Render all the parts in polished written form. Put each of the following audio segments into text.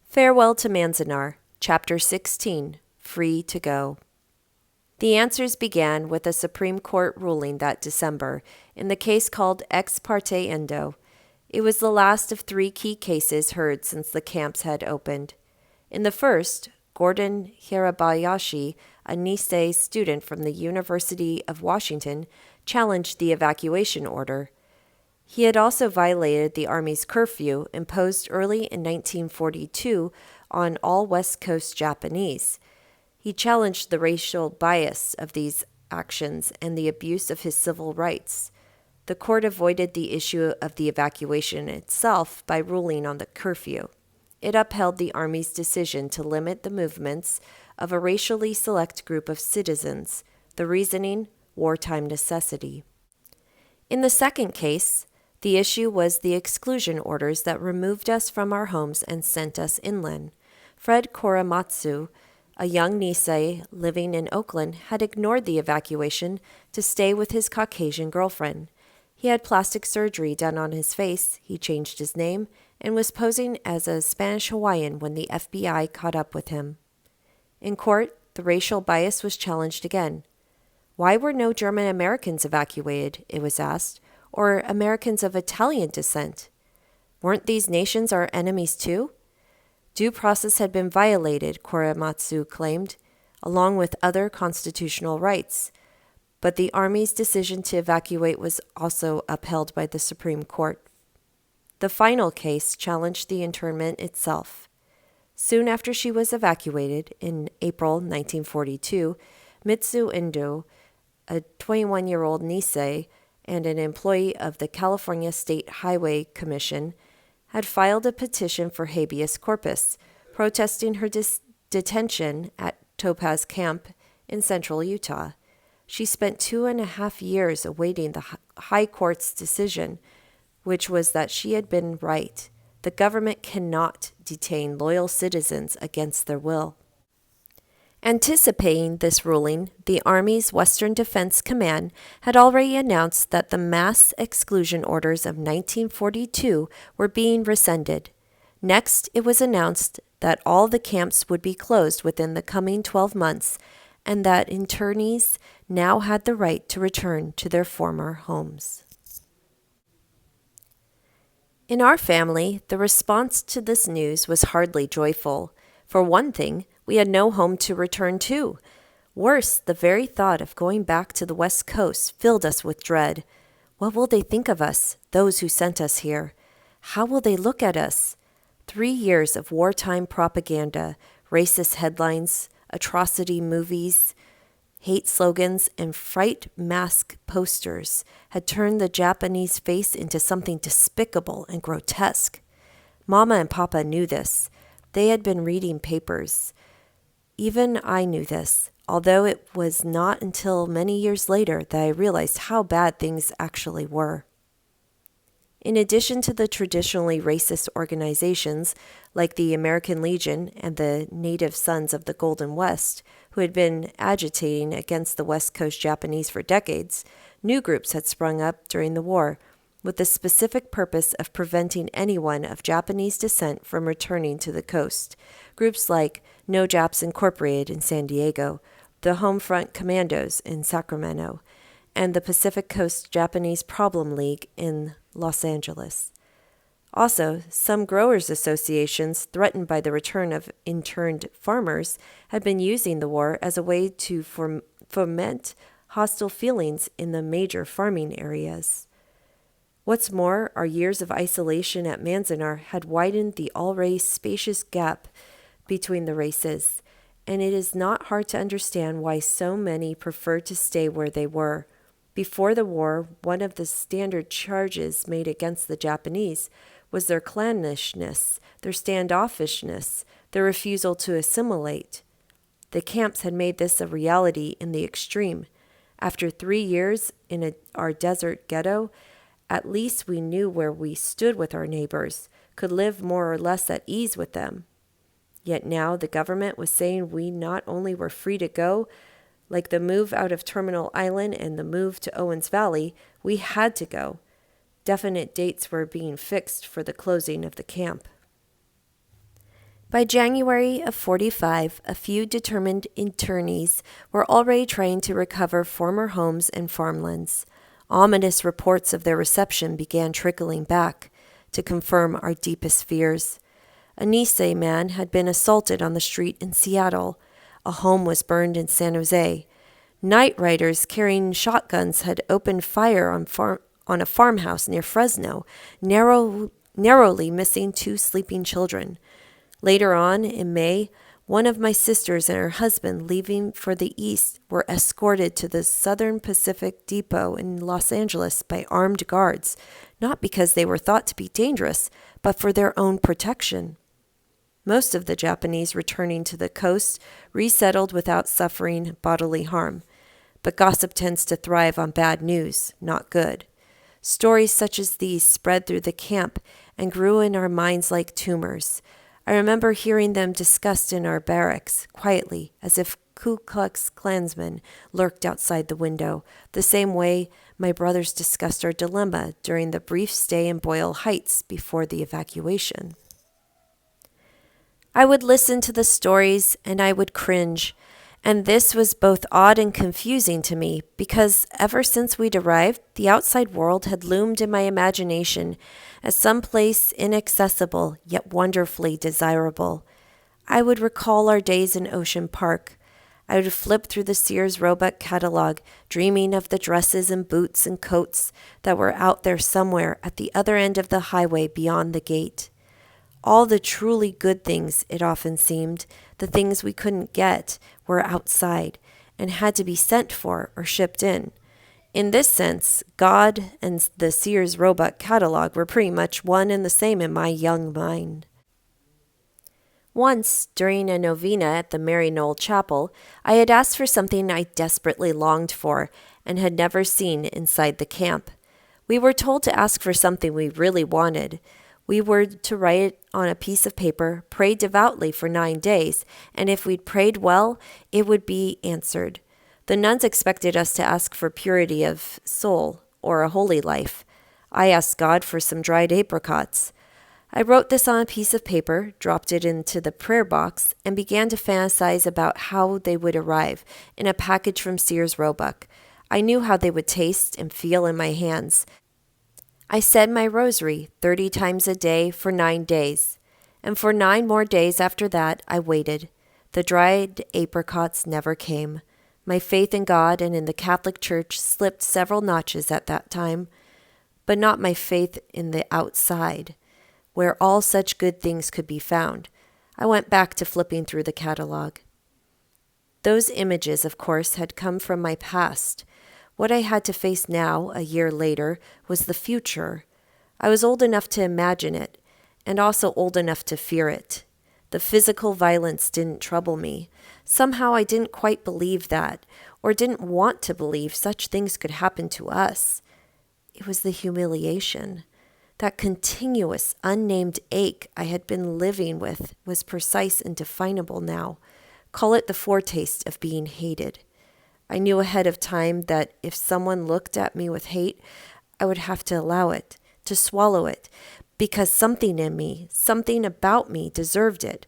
Farewell to Manzanar, Chapter 16, Free to Go. The answers began with a Supreme Court ruling that December in the case called Ex parte Endo. It was the last of three key cases heard since the camps had opened. In the first, Gordon Hirabayashi, a Nisei student from the University of Washington, challenged the evacuation order. He had also violated the Army's curfew imposed early in 1942 on all West Coast Japanese. He challenged the racial bias of these actions and the abuse of his civil rights. The court avoided the issue of the evacuation itself by ruling on the curfew. It upheld the Army's decision to limit the movements of a racially select group of citizens. The reasoning, wartime necessity. In the second case, the issue was the exclusion orders that removed us from our homes and sent us inland. Fred Korematsu, a young Nisei living in Oakland, had ignored the evacuation to stay with his Caucasian girlfriend. He had plastic surgery done on his face, he changed his name, and was posing as a Spanish Hawaiian when the FBI caught up with him. In court, the racial bias was challenged again. Why were no German Americans evacuated, it was asked, or Americans of Italian descent? Weren't these nations our enemies too? Due process had been violated, Korematsu claimed, along with other constitutional rights. But the Army's decision to evacuate was also upheld by the Supreme Court. The final case challenged the internment itself. Soon after she was evacuated, in April 1942, Mitsu Endo, a 21-year-old Nisei and an employee of the California State Highway Commission, had filed a petition for habeas corpus, protesting her detention at Topaz Camp in central Utah. She spent 2.5 years awaiting the High Court's decision, which was that she had been right. The government cannot detain loyal citizens against their will. Anticipating this ruling, the Army's Western Defense Command had already announced that the mass exclusion orders of 1942 were being rescinded. Next, it was announced that all the camps would be closed within the coming 12 months and that internees now had the right to return to their former homes. In our family, the response to this news was hardly joyful. For one thing, we had no home to return to. Worse, the very thought of going back to the West Coast filled us with dread. What will they think of us, those who sent us here? How will they look at us? 3 years of wartime propaganda, racist headlines, atrocity movies, hate slogans, and fright mask posters had turned the Japanese face into something despicable and grotesque. Mama and Papa knew this. They had been reading papers. Even I knew this, although it was not until many years later that I realized how bad things actually were. In addition to the traditionally racist organizations like the American Legion and the Native Sons of the Golden West, who had been agitating against the West Coast Japanese for decades, new groups had sprung up during the war, with the specific purpose of preventing anyone of Japanese descent from returning to the coast. Groups like No Japs Incorporated in San Diego, the Homefront Commandos in Sacramento, and the Pacific Coast Japanese Problem League in Los Angeles. Also, some growers' associations, threatened by the return of interned farmers, had been using the war as a way to foment hostile feelings in the major farming areas. What's more, our years of isolation at Manzanar had widened the already spacious gap between the races, and it is not hard to understand why so many preferred to stay where they were. Before the war, one of the standard charges made against the Japanese was their clannishness, their standoffishness, their refusal to assimilate. The camps had made this a reality in the extreme. After 3 years in our desert ghetto, at least we knew where we stood with our neighbors, could live more or less at ease with them. Yet now the government was saying we not only were free to go, like the move out of Terminal Island and the move to Owens Valley, we had to go. Definite dates were being fixed for the closing of the camp. By January of 45, a few determined attorneys were already trying to recover former homes and farmlands. Ominous reports of their reception began trickling back to confirm our deepest fears. A Nisei man had been assaulted on the street in Seattle. A home was burned in San Jose. Night riders carrying shotguns had opened fire on a farmhouse near Fresno, narrowly missing 2 sleeping children. Later on, in May, one of my sisters and her husband, leaving for the east, were escorted to the Southern Pacific Depot in Los Angeles by armed guards, not because they were thought to be dangerous, but for their own protection. Most of the Japanese returning to the coast resettled without suffering bodily harm. But gossip tends to thrive on bad news, not good. Stories such as these spread through the camp and grew in our minds like tumors. I remember hearing them discussed in our barracks, quietly, as if Ku Klux Klansmen lurked outside the window, the same way my brothers discussed our dilemma during the brief stay in Boyle Heights before the evacuation. I would listen to the stories and I would cringe, and this was both odd and confusing to me because ever since we'd arrived, the outside world had loomed in my imagination as some place inaccessible yet wonderfully desirable. I would recall our days in Ocean Park. I would flip through the Sears Roebuck catalog, dreaming of the dresses and boots and coats that were out there somewhere at the other end of the highway beyond the gate. All the truly good things, it often seemed, the things we couldn't get, were outside and had to be sent for or shipped in. In this sense, God and the Sears Roebuck catalog were pretty much one and the same in my young mind. Once, during a novena at the Mary Knoll Chapel, I had asked for something I desperately longed for and had never seen inside the camp. We were told to ask for something we really wanted. We were to write it on a piece of paper, pray devoutly for 9 days, and if we'd prayed well, it would be answered. The nuns expected us to ask for purity of soul or a holy life. I asked God for some dried apricots. I wrote this on a piece of paper, dropped it into the prayer box, and began to fantasize about how they would arrive in a package from Sears Roebuck. I knew how they would taste and feel in my hands. I said my rosary 30 times a day for 9 days, and for 9 more days after that I waited. The dried apricots never came. My faith in God and in the Catholic Church slipped several notches at that time, but not my faith in the outside, where all such good things could be found. I went back to flipping through the catalog. Those images, of course, had come from my past. What I had to face now, a year later, was the future. I was old enough to imagine it, and also old enough to fear it. The physical violence didn't trouble me. Somehow I didn't quite believe that, or didn't want to believe such things could happen to us. It was the humiliation. That continuous, unnamed ache I had been living with was precise and definable now. Call it the foretaste of being hated. I knew ahead of time that if someone looked at me with hate, I would have to allow it, to swallow it, because something in me, something about me deserved it.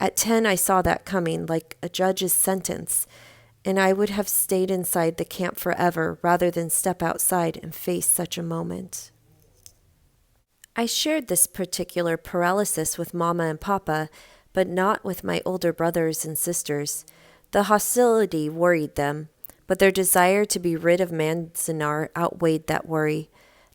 At 10, I saw that coming like a judge's sentence, and I would have stayed inside the camp forever rather than step outside and face such a moment. I shared this particular paralysis with Mama and Papa, but not with my older brothers and sisters. The hostility worried them, but their desire to be rid of Manzanar outweighed that worry.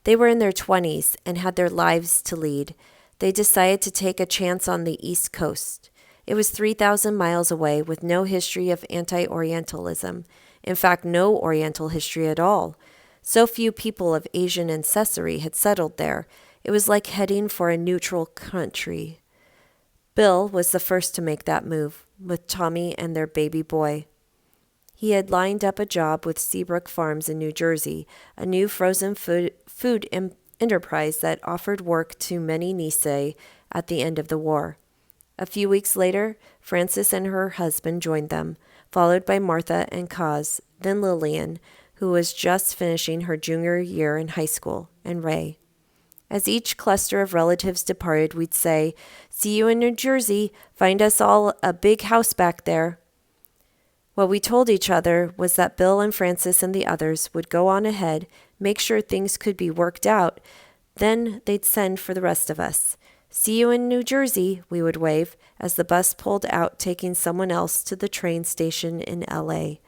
They were in their 20s and had their lives to lead. They decided to take a chance on the East Coast. It was 3,000 miles away with no history of anti-Orientalism. In fact, no Oriental history at all. So few people of Asian ancestry had settled there. It was like heading for a neutral country. Bill was the first to make that move, with Tommy and their baby boy. He had lined up a job with Seabrook Farms in New Jersey, a new frozen food enterprise that offered work to many Nisei at the end of the war. A few weeks later, Frances and her husband joined them, followed by Martha and Kaz, then Lillian, who was just finishing her junior year in high school, and Ray. As each cluster of relatives departed, we'd say, "See you in New Jersey. Find us all a big house back there." What we told each other was that Bill and Francis and the others would go on ahead, make sure things could be worked out, then they'd send for the rest of us. "See you in New Jersey," we would wave as the bus pulled out, taking someone else to the train station in L.A.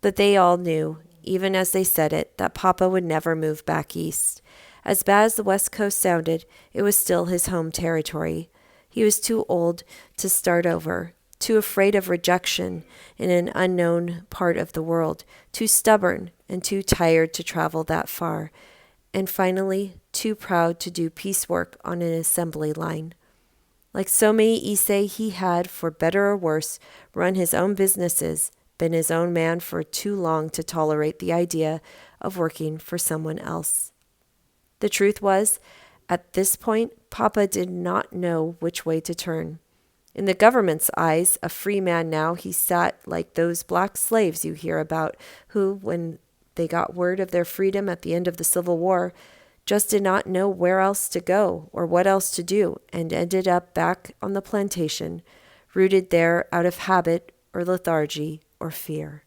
But they all knew, even as they said it, that Papa would never move back east. As bad as the West Coast sounded, it was still his home territory. He was too old to start over, too afraid of rejection in an unknown part of the world, too stubborn and too tired to travel that far, and finally too proud to do piecework on an assembly line. Like so many Issei, he had, for better or worse, run his own businesses, been his own man for too long to tolerate the idea of working for someone else. The truth was, at this point, Papa did not know which way to turn. In the government's eyes, a free man now, he sat like those black slaves you hear about who, when they got word of their freedom at the end of the Civil War, just did not know where else to go or what else to do, and ended up back on the plantation, rooted there out of habit or lethargy or fear.